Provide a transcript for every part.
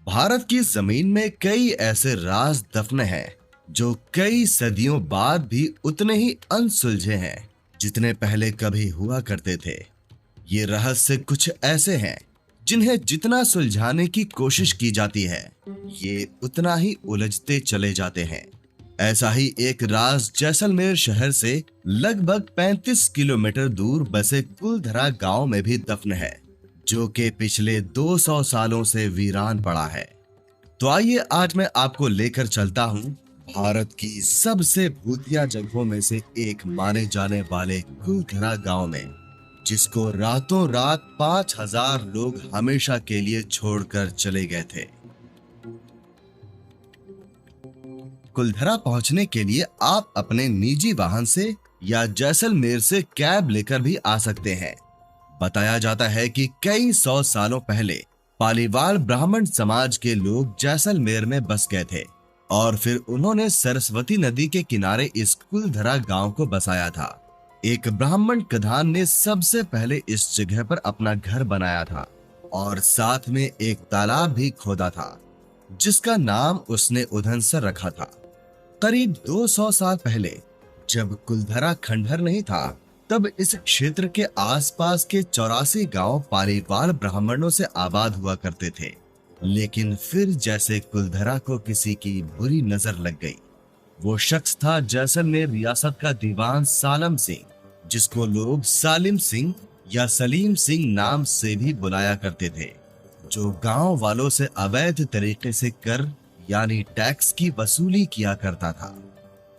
भारत की जमीन में कई ऐसे राज दफन हैं जो कई सदियों बाद भी उतने ही अनसुलझे हैं जितने पहले कभी हुआ करते थे। ये रहस्य कुछ ऐसे हैं जिन्हें जितना सुलझाने की कोशिश की जाती है ये उतना ही उलझते चले जाते हैं। ऐसा ही एक राज जैसलमेर शहर से लगभग 35 किलोमीटर दूर बसे कुलधरा गांव में भी दफन है, जो कि पिछले 200 सालों से वीरान पड़ा है। तो आइए आज मैं आपको लेकर चलता हूँ भारत की सबसे भूतिया जगहों में से एक माने जाने वाले कुलधरा गांव में, जिसको रातों रात 5000 लोग हमेशा के लिए छोड़कर चले गए थे। कुलधरा पहुंचने के लिए आप अपने निजी वाहन से या जैसलमेर से कैब लेकर भी आ सकते हैं। बताया जाता है कि कई 100 सालों पहले पालीवाल ब्राह्मण समाज के लोग जैसलमेर में बस गए थे और फिर उन्होंने सरस्वती नदी के किनारे इस कुलधरा गांव को बसाया था। एक ब्राह्मण कधान ने सबसे पहले इस जगह पर अपना घर बनाया था और साथ में एक तालाब भी खोदा था, जिसका नाम उसने उधनसर रखा था। करीब 200 साल पहले जब कुलधरा खंडहर नहीं था, तब इस क्षेत्र के आसपास के 84 गांव पालीवाल ब्राह्मणों से आबाद हुआ करते थे। लेकिन फिर जैसे कुलधरा को किसी की बुरी नजर लग गई। वो शख्स था जैसलमेर रियासत का दीवान सालम सिंह, जिसको लोग सालिम सिंह या सलीम सिंह नाम से भी बुलाया करते थे, जो गांव वालों से अवैध तरीके से कर यानी टैक्स की वसूली किया करता था।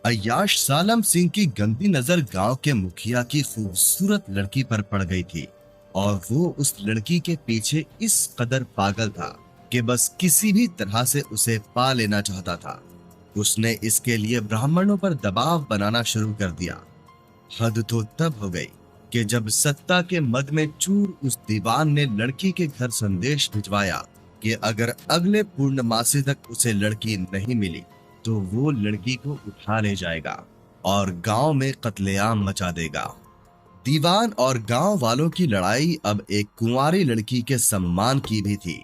अय्याश सालम सिंह की गंदी नजर गांव के मुखिया की खूबसूरत लड़की पर पड़ गई थी और वो उस लड़की के पीछे इस कदर पागल था कि बस किसी भी तरह से उसे पा लेना चाहता था। उसने इसके लिए ब्राह्मणों पर दबाव बनाना शुरू कर दिया। हद तो तब हो गई कि जब सत्ता के मद में चूर उस दीवान ने लड़की के घर संदेश भिजवाया कि अगर अगले पूर्णमासी तक उसे लड़की नहीं मिली तो वो लड़की को उठा ले जाएगा और गांव में कत्लेआम मचा देगा। दीवान और गांव वालों की लड़ाई अब एक कुंवारी लड़की के सम्मान की भी थी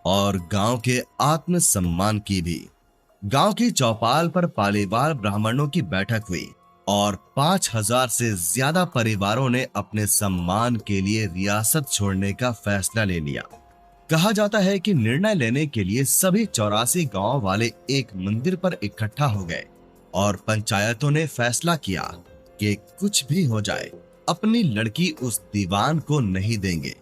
और गांव के आत्म सम्मान की भी। गांव की चौपाल पर पालीवाल ब्राह्मणों की बैठक हुई और 5000 से ज्यादा परिवारों ने अपने सम्मान के लिए रियासत छोड़ने का फैसला ले लिया। कहा जाता है कि निर्णय लेने के लिए सभी 84 गांव वाले एक मंदिर पर इकट्ठा हो गए और पंचायतों ने फैसला किया कि कुछ भी हो जाए अपनी लड़की उस दीवान को नहीं देंगे।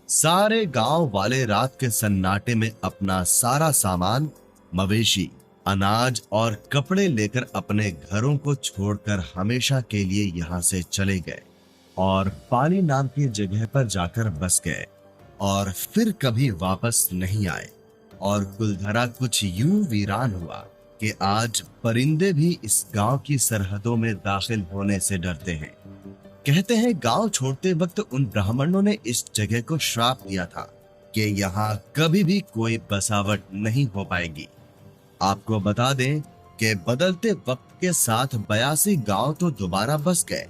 सारे गांव वाले रात के सन्नाटे में अपना सारा सामान, मवेशी, अनाज और कपड़े लेकर अपने घरों को छोड़कर हमेशा के लिए यहाँ से चले गए और पाली नाम की जगह पर जाकर बस गए और फिर कभी वापस नहीं आए। और कुलधरा कुछ यूं वीरान हुआ कि आज परिंदे भी इस गांव की सरहदों में दाखिल होने से डरते हैं। कहते हैं गांव छोड़ते वक्त उन ब्राह्मणों ने इस जगह को श्राप दिया था कि यहाँ कभी भी कोई बसावट नहीं हो पाएगी। आपको बता दें कि बदलते वक्त के साथ 82 गांव तो दोबारा बस गए,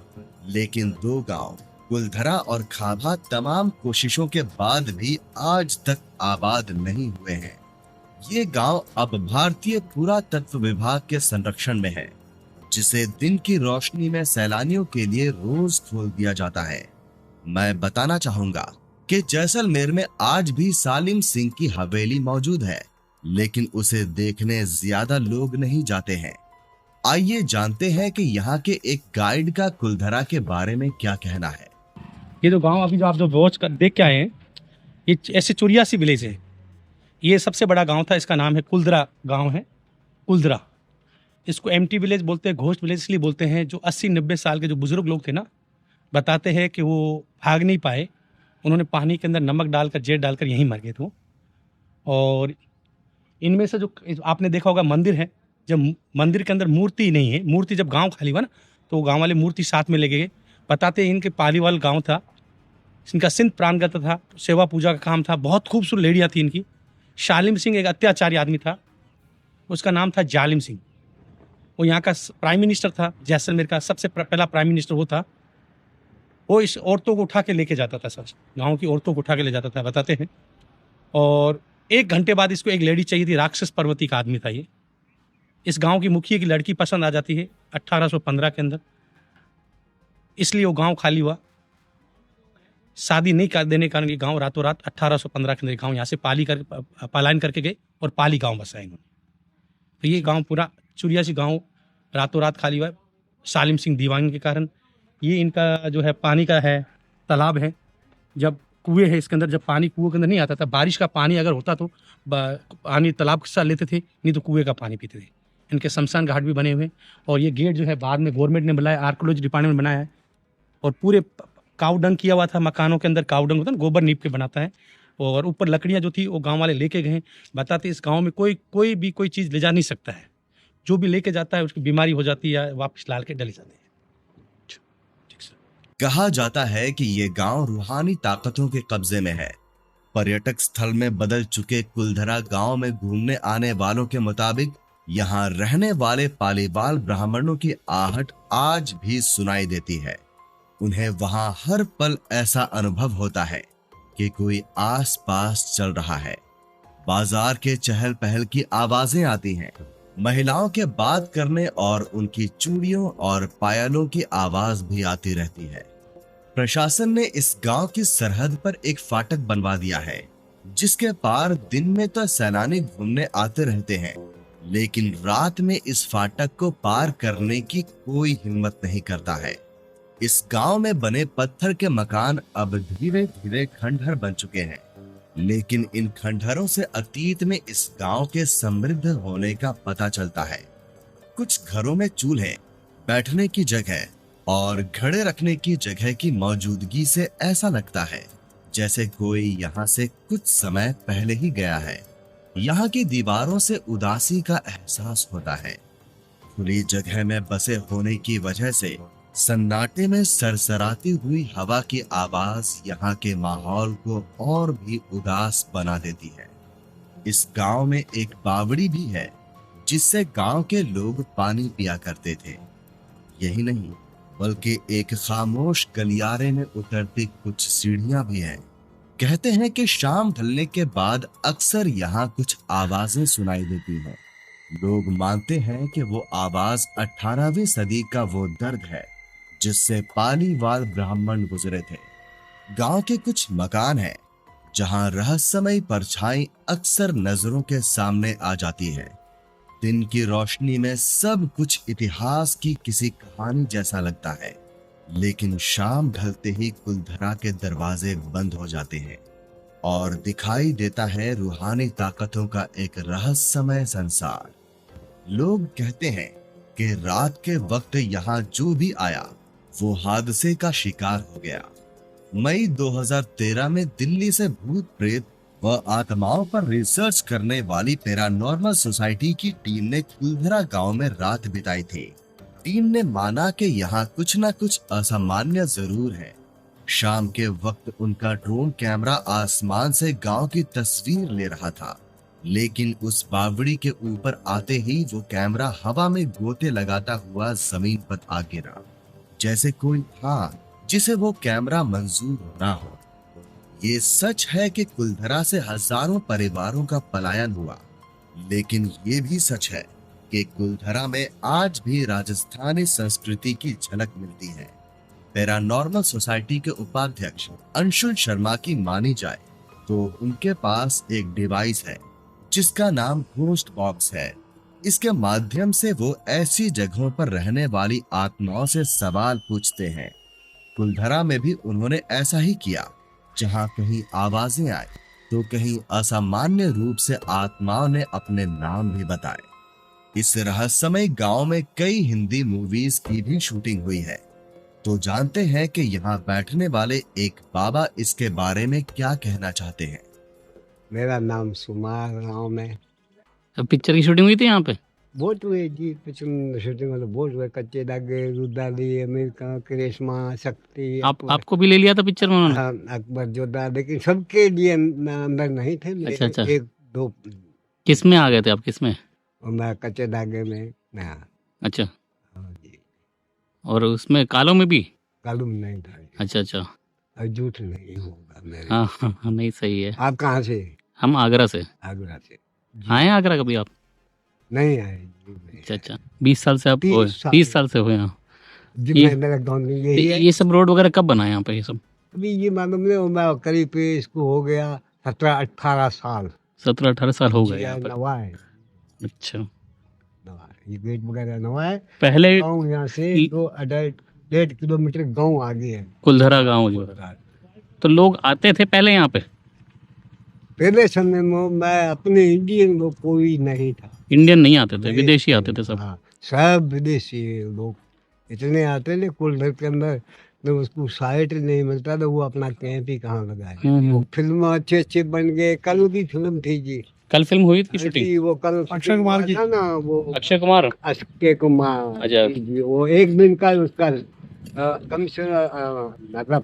लेकिन 2 गांव कुलधरा और खाबा तमाम कोशिशों के बाद भी आज तक आबाद नहीं हुए हैं। ये गांव अब भारतीय पुरातत्व विभाग के संरक्षण में है, जिसे दिन की रोशनी में सैलानियों के लिए रोज खोल दिया जाता है। मैं बताना चाहूंगा कि जैसलमेर में आज भी सालिम सिंह की हवेली मौजूद है, लेकिन उसे देखने ज्यादा लोग नहीं जाते हैं। आइए जानते हैं कि यहाँ के एक गाइड का कुलधरा के बारे में क्या कहना है। ये जो गांव अभी जो आप जो वॉच कर देख के आए हैं, ये ऐसे 84 विलेज है। ये सबसे बड़ा गांव था, इसका नाम है कुलधरा गांव है। कुलधरा इसको एम्प्टी विलेज बोलते हैं, घोस्ट विलेज इसलिए बोलते हैं। जो 80-90 साल के जो बुजुर्ग लोग थे ना, बताते हैं कि वो भाग नहीं पाए, उन्होंने पानी के अंदर नमक डालकर, जेट डालकर यहीं मर गए थे। और इनमें से जो आपने देखा होगा मंदिर है, जब मंदिर के अंदर मूर्ति नहीं है, मूर्ति जब गाँव खाली हुआ ना तो गाँव वाले मूर्ति साथ में ले गए। बताते हैं इनके पालीवाल गांव था, इनका सिंध प्रांगत था, सेवा पूजा का काम था, बहुत खूबसूरत लेडियाँ थी इनकी। शालिम सिंह एक अत्याचारी आदमी था, उसका नाम था जालिम सिंह। वो यहाँ का प्राइम मिनिस्टर था, जैसलमेर का सबसे पहला प्राइम मिनिस्टर वो था। वो इस औरतों को उठा के लेके जाता था, सर गाँव की औरतों को उठा के ले जाता था, बताते हैं। और 1 घंटे बाद इसको एक लेडी चाहिए थी, राक्षस पर्वती का आदमी था ये। इस गांव की मुखिया की लड़की पसंद आ जाती है 1815 के अंदर, इसलिए वो गांव खाली हुआ। शादी नहीं कर देने के कारण ये गांव रातों रात 1815 के अंदर गांव यहाँ से पलायन करके गए और पाली गांव बसाया इन्होंने। तो ये गांव पूरा चुरियासी गांव रातों रात खाली हुआ सालिम सिंह दीवान के कारण। ये इनका जो है पानी का है तालाब है, जब कुएं है इसके अंदर, जब पानी कुएं के अंदर नहीं आता था, बारिश का पानी अगर होता तो पानी तालाब के साथ लेते थे, नहीं तो कुएं का पानी पीते थे। इनके शमशान घाट भी बने हुए, और ये गेट जो है बाद में गवर्नमेंट ने बनाया, आर्कोलॉजी डिपार्टमेंट बनाया है। और पूरे काउडंग किया हुआ था मकानों के अंदर, काउडंग होता है ना, गोबर नीप के बनाता है। और ऊपर लकड़ियाँ जो थी वो गांव वाले लेके गए, बताते इस गांव में कोई चीज़ ले जा नहीं सकता है, जो भी लेके जाता है उसकी बीमारी हो जाती है या वापस लाल के डले जाते हैं। कहा जाता है कि ये गांव रूहानी ताकतों के कब्जे में है। पर्यटक स्थल में बदल चुके कुलधरा गांव में घूमने आने वालों के मुताबिक यहाँ रहने वाले पालीवाल ब्राह्मणों की आहट आज भी सुनाई देती है। उन्हें वहां हर पल ऐसा अनुभव होता है कि कोई आस पास चल रहा है। बाजार के चहल पहल की आवाजें आती हैं, महिलाओं के बात करने और उनकी चूड़ियों और पायलों की आवाज भी आती रहती है। प्रशासन ने इस गांव की सरहद पर एक फाटक बनवा दिया है, जिसके पार दिन में तो सैलानी घूमने आते रहते हैं, लेकिन रात में इस फाटक को पार करने की कोई हिम्मत नहीं करता है। इस गांव में बने पत्थर के मकान अब धीरे धीरे खंडहर बन चुके हैं, लेकिन इन खंडहरों से अतीत में इस गांव के समृद्ध होने का पता चलता है। कुछ घरों में चूल्हे, बैठने की जगह और घड़े रखने की जगह की मौजूदगी से ऐसा लगता है जैसे कोई यहाँ से कुछ समय पहले ही गया है। यहाँ की दीवारों से उदासी का एहसास होता है। खुली जगह में बसे होने की वजह से सन्नाटे में सरसराती हुई हवा की आवाज यहाँ के माहौल को और भी उदास बना देती है। इस गांव में एक बावड़ी भी है, जिससे गांव के लोग पानी पिया करते थे। यही नहीं, बल्कि एक खामोश गलियारे में उतरती कुछ सीढ़ियां भी हैं। कहते हैं कि शाम ढलने के बाद अक्सर यहाँ कुछ आवाजें सुनाई देती हैं। लोग मानते हैं कि वो आवाज 18वीं सदी का वो दर्द है जिससे पालीवाल ब्राह्मण गुजरे थे। गांव के कुछ मकान हैं जहां रहस्यमयी परछाई अक्सर नजरों के सामने आ जाती है। दिन की रोशनी में सब कुछ इतिहास की किसी कहानी जैसा लगता है, लेकिन शाम ढलते ही कुलधरा के दरवाजे बंद हो जाते हैं और दिखाई देता है रूहानी ताकतों का एक रहस्यमय संसार। लोग कहते हैं कि रात के वक्त यहाँ जो भी आया वो हादसे का शिकार हो गया। मई 2013 में दिल्ली से भूत प्रेत व आत्माओं पर रिसर्च करने वाली पैरानॉर्मल सोसाइटी की टीम ने कुलधरा गांव में रात बिताई थी। टीम ने माना कि यहाँ कुछ न कुछ असामान्य जरूर है। शाम के वक्त उनका ड्रोन कैमरा आसमान से गांव की तस्वीर ले रहा था, लेकिन उस बावड़ी के ऊपर आते ही वो कैमरा हवा में गोते लगाता हुआ जमीन पर आ गिरा, जैसे कोई था जिसे वो कैमरा मंजूर ना हो। ये सच है कि कुलधरा से हजारों परिवारों का पलायन हुआ, लेकिन ये भी सच है कि कुलधरा में आज भी राजस्थानी संस्कृति की झलक मिलती है। पैरानॉर्मल सोसाइटी के उपाध्यक्ष अंशुल शर्मा की मानी जाए तो उनके पास एक डिवाइस है जिसका नाम घोस्ट बॉक्स है। इसके माध्यम से वो ऐसी जगहों पर रहने वाली आत्माओं से सवाल पूछते हैं। कुलधरा में भी उन्होंने ऐसा ही किया, जहां कहीं आवाजें आए तो कहीं असामान्य रूप से आत्माओं ने अपने नाम भी बताए। इस रहस्यमय गांव में कई हिंदी मूवीज की भी शूटिंग हुई है। तो जानते हैं कि यहाँ बैठने वाले एक बाबा इसके बारे में क्या कहना चाहते हैं। मेरा नाम सुमार गाँव में। पिक्चर की शूटिंग हुई थी यहाँ पे? बहुत हुए जी, शूटिंग मतलब बहुत हुए। कच्चे धागे, रुदाली, अमेरिका, करिश्मा, शक्ति। आपको भी ले लिया था पिक्चर में उन्होंने? हाँ, अकबर जोधा, लेकिन सबके लिए अंदर नहीं थे। अच्छा। एक दो। किस में आ गए थे आप? किस में? मैं कच्चे धागे में। अच्छा। हाँ जी। और उसमें कालों में भी? कालूम नहीं था। अच्छा। और झूठ नहीं होगा मेरे। हाँ, नहीं सही है। आप कहाँ से? हम आगरा से। आगरा से। आए हैं आगरा कभी आप? नहीं आए जी, नहीं अच्छा आए। अच्छा, 20 साल से आप 30 साल। 30 साल से हुए यहाँ। जी ये- मेरा गाँव में तो यही है। ये सब रोड वगैरह कब बनाए यहाँ पे ये सब? अभी ये मालूम नहीं, मैं करीब इसको हो गया 17-18 साल। 17-18 साल हो गए जी, यहाँ पर। नवा है, अच्छा, नवा है। ये गेट वगैरह नवा है। पहले गाँव यहाँ से 2-1.5 किलोमीटर गाँव आगे है। कुलधरा गांव जो, तो लोग आते थे पहले यहाँ पे? पहले समय में मैं अपने इंडियन लोग कोई नहीं था। इंडियन नहीं आते थे, विदेशी आते थे सब। हाँ, सब विदेशी लोग इतने आते थे कुलधर के अंदर, तो उसको साइट नहीं मिलता था, वो अपना कैंप ही कहाँ लगाए। वो फिल्म अच्छे अच्छे बन गए। कल भी फिल्म थी जी, कल फिल्म हुई थी शूटिंग? जी, वो कल अक्षय कुमार की। था ना, वो अक्षय कुमार। अक्षय कुमार अच्छा। जी, वो एक दिन का उसका कमीशन मतलब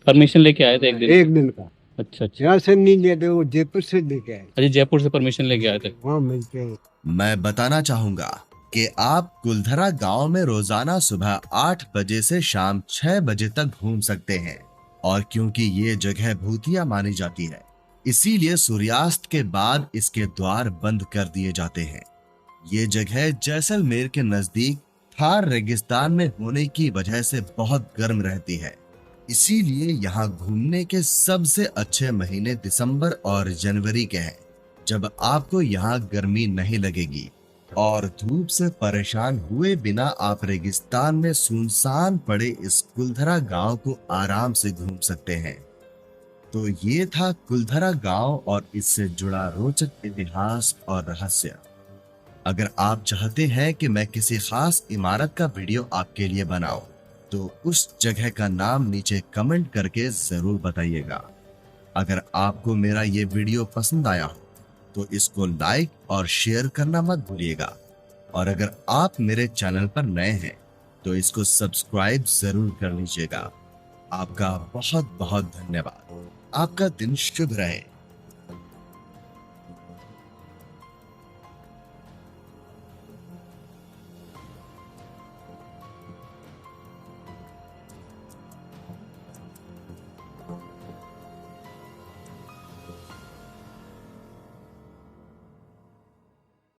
परमिशन लेके आए थे एक दिन? एक दिन का। अच्छा अच्छा। यहाँ से नहीं लेते, वो जयपुर से लेके आए, अजय जयपुर से परमिशन लेके आए थे। वहाँ मिलते हैं। मैं बताना चाहूंगा कि आप कुलधरा गांव में रोजाना सुबह 8 बजे से शाम 6 बजे तक घूम सकते हैं, और क्योंकि ये जगह भूतिया मानी जाती है, इसीलिए सूर्यास्त के बाद इसके द्वार बंद कर दिए जाते हैं। ये जगह जैसलमेर के नजदीक थार रेगिस्तान में होने की वजह से बहुत गर्म रहती है, इसीलिए यहाँ घूमने के सबसे अच्छे महीने दिसंबर और जनवरी के हैं, जब आपको यहाँ गर्मी नहीं लगेगी और धूप से परेशान हुए बिना आप रेगिस्तान में सुनसान पड़े इस कुलधरा गांव को आराम से घूम सकते हैं। तो ये था कुलधरा गांव और इससे जुड़ा रोचक इतिहास और रहस्य। अगर आप चाहते हैं कि मैं किसी खास इमारत का वीडियो आपके लिए बनाऊं, तो उस जगह का नाम नीचे कमेंट करके जरूर बताइएगा। अगर आपको मेरा ये वीडियो पसंद आया हो तो इसको लाइक और शेयर करना मत भूलिएगा, और अगर आप मेरे चैनल पर नए हैं तो इसको सब्सक्राइब जरूर कर लीजिएगा। आपका बहुत बहुत धन्यवाद। आपका दिन शुभ रहे।